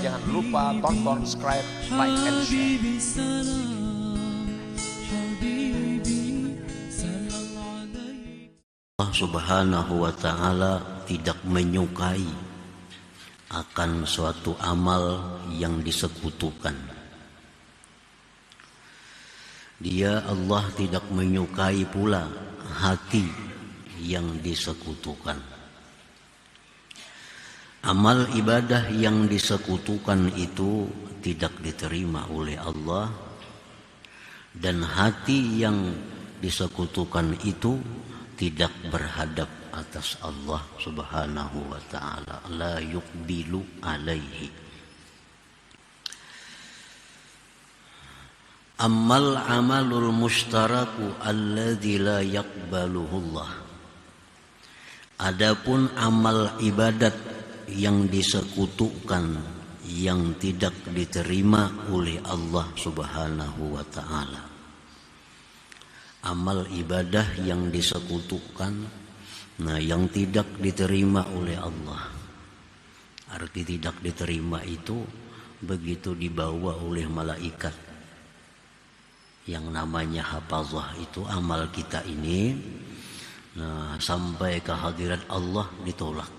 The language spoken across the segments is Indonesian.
Jangan lupa tonton, subscribe, like, and share. Allah Subhanahu wa ta'ala tidak menyukai akan suatu amal yang disekutukan. Dia Allah tidak menyukai pula hati yang disekutukan. Amal ibadah yang disekutukan itu tidak diterima oleh Allah, dan hati yang disekutukan itu tidak berhadap atas Allah Subhanahu wa ta'ala. La yuqbilu alaihi. Ammal amalul mushtaraku alladzi la yaqbaluhu Allah. Adapun amal ibadat yang disekutukan, yang tidak diterima oleh Allah Subhanahu wa ta'ala. Amal ibadah yang disekutukan, yang tidak diterima oleh Allah. Arti tidak diterima itu begitu dibawa oleh malaikat yang namanya hafazah, itu amal kita ini sampai ke hadirat Allah ditolak.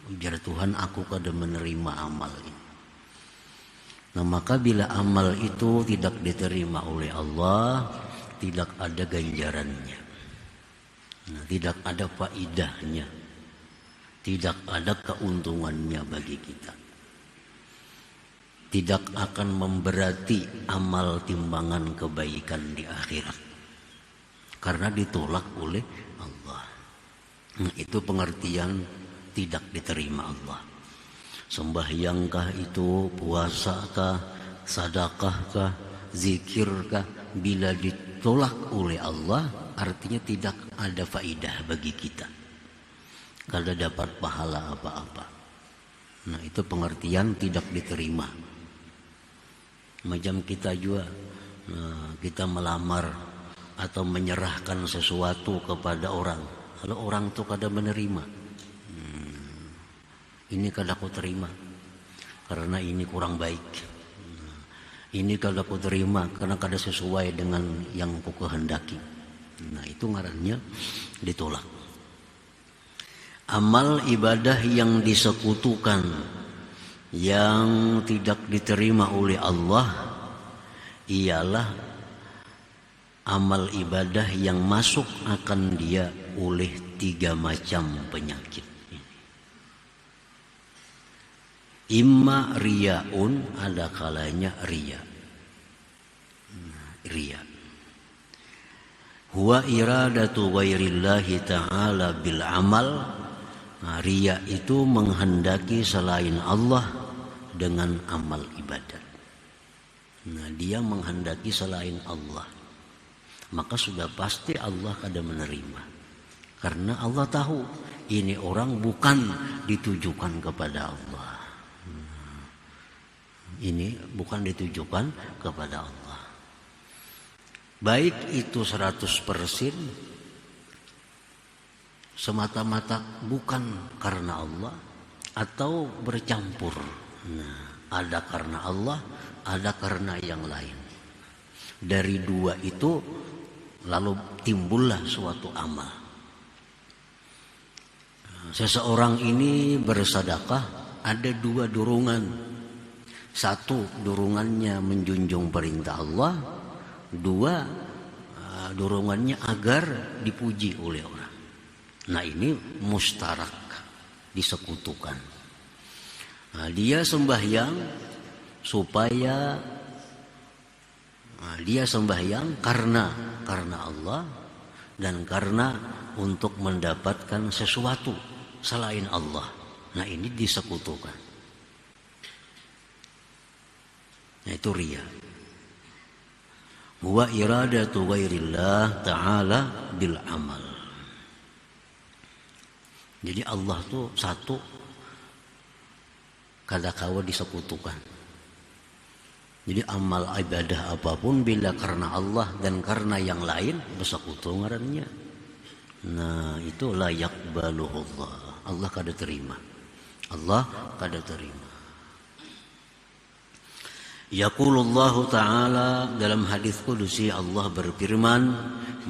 Ujar Tuhan, aku kada menerima amal ini. Maka bila amal itu tidak diterima oleh Allah, tidak ada ganjarannya, tidak ada faidahnya, tidak ada keuntungannya bagi kita, tidak akan memberati amal timbangan kebaikan di akhirat, karena ditolak oleh Allah. Itu pengertian tidak diterima Allah. Sembahyangkah itu, puasakah, sedekahkah, zikirkah, bila ditolak oleh Allah, artinya tidak ada faidah bagi kita, kada dapat pahala apa-apa. Itu pengertian tidak diterima. Macam kita juga, kita melamar atau menyerahkan sesuatu kepada orang, kalau orang itu kada menerima, ini kada aku terima karena ini kurang baik, ini kada aku terima karena kada sesuai dengan yang aku kehendaki. Itu ngarannya ditolak. Amal ibadah yang disekutukan, yang tidak diterima oleh Allah, ialah amal ibadah yang masuk akan dia oleh 3 macam penyakit. Imma riyaun, ada kalanya riya. Riya. Huwa iradatu ghairillahi ta'ala bil amal. Riya itu menghendaki selain Allah dengan amal ibadat. Dia menghendaki selain Allah, maka sudah pasti Allah kada menerima. Karena Allah tahu ini orang bukan ditujukan kepada Allah. Ini bukan ditujukan kepada Allah. Baik itu 100% semata-mata bukan karena Allah, atau bercampur. Ada karena Allah, ada karena yang lain. Dari 2 itu lalu timbullah suatu amal. Seseorang ini bersedekah, ada 2 dorongan. 1, dorongannya menjunjung perintah Allah. 2, dorongannya agar dipuji oleh orang. Ini mustarak, disekutukan. Dia sembahyang supaya dia sembahyang karena Allah, dan karena untuk mendapatkan sesuatu selain Allah. Ini disekutukan. Itu riya. Huwa iradatu ghairillah ta'ala bil amal. Jadi Allah tuh satu, kada kawa disekutukan. Jadi amal ibadah apapun bila karena Allah dan karena yang lain, bersekutu ngarannya. Itu la yaqbaluhu Allah. Allah kada terima. Allah kada terima. Yaqulullahu ta'ala, dalam hadis qudusi Allah berfirman,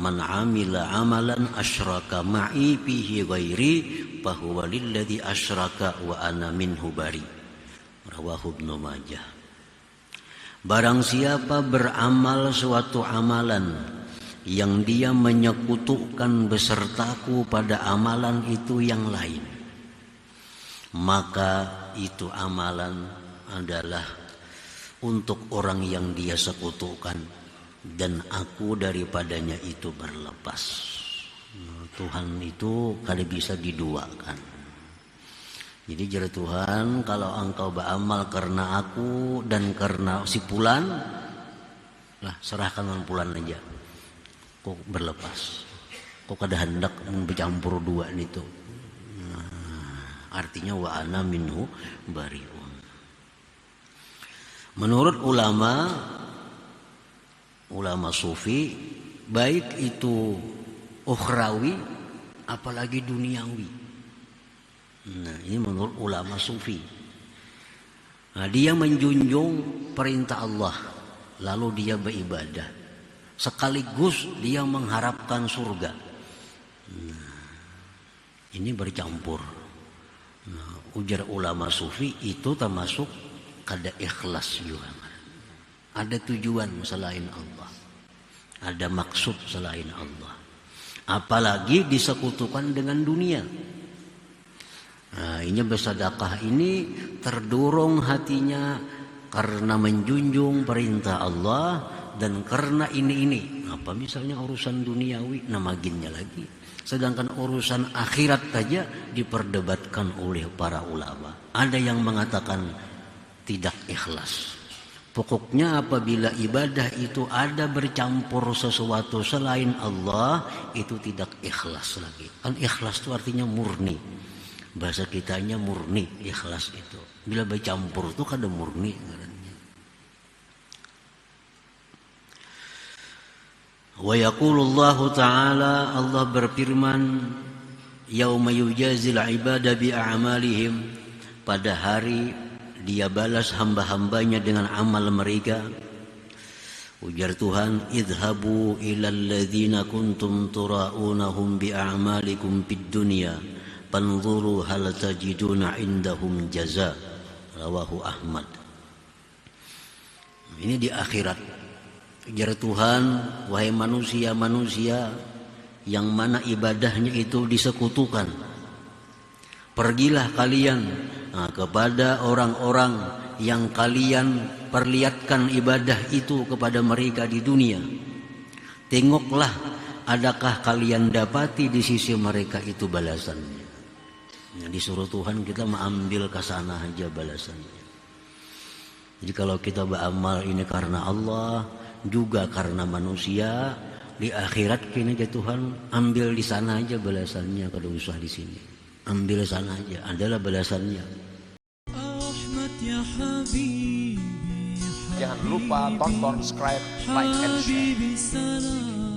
man amila amalan asyraka ma'i fihi ghairi fahuwa lilladzi asyraka wa ana minhu bari. Rawahu Ibnu Majah. Barang siapa beramal suatu amalan yang dia menyekutukan besertaku pada amalan itu yang lain, maka itu amalan adalah untuk orang yang dia sekutukan, dan aku daripadanya itu berlepas. Tuhan itu kada bisa diduakan. Jadi jere Tuhan, kalau engkau beramal karena aku dan karena si Fulan, lah serahkan dengan Fulan aja. Kok berlepas. Kok kada hendak bercampur dua itu. Artinya wa ana minhu bariun. Menurut ulama sufi, baik itu ukhrawi apalagi duniawi. Nah, ini menurut ulama sufi. Nah, dia menjunjung perintah Allah, lalu dia beribadah. Sekaligus dia mengharapkan surga. Nah, ini bercampur. Nah, ujar ulama sufi itu termasuk kada ikhlas juga. Ada tujuan selain Allah, ada maksud selain Allah, apalagi disekutukan dengan dunia. Nah, ini bersedekah ini terdorong hatinya karena menjunjung perintah Allah dan karena ini. Apa misalnya urusan duniawi, namaginnya lagi. Sedangkan urusan akhirat saja diperdebatkan oleh para ulama. Ada yang mengatakan tidak ikhlas. Pokoknya apabila ibadah itu ada bercampur sesuatu selain Allah, itu tidak ikhlas lagi. Kan ikhlas itu artinya murni. Bahasa kitanya murni, ikhlas itu. Bila bercampur itu kada murni. Wa yaqulullahu ta'ala, Allah berfirman, yauma yujazil ibada bi a'malihim, pada hari dia balas hamba-hambanya dengan amal mereka. Ujar Tuhan, idhabu ilal ladzina kuntum tura'unahum bi a'malikum fid dunya fanzuru hal tajiduna indahum jaza. Rawahu Ahmad. Ini di akhirat. Ujar Tuhan, wahai manusia-manusia yang mana ibadahnya itu disekutukan, pergilah kalian kepada orang-orang yang kalian perlihatkan ibadah itu kepada mereka di dunia. Tengoklah, adakah kalian dapati di sisi mereka itu balasannya. Disuruh Tuhan kita mengambil ke sana aja balasannya. Jadi kalau kita beramal ini karena Allah, juga karena manusia, di akhirat kini ke Tuhan ambil di sana aja balasannya, kada usah di sini. Ambil sana aja, adalah balasannya. Jangan lupa tonton, subscribe, like, and share.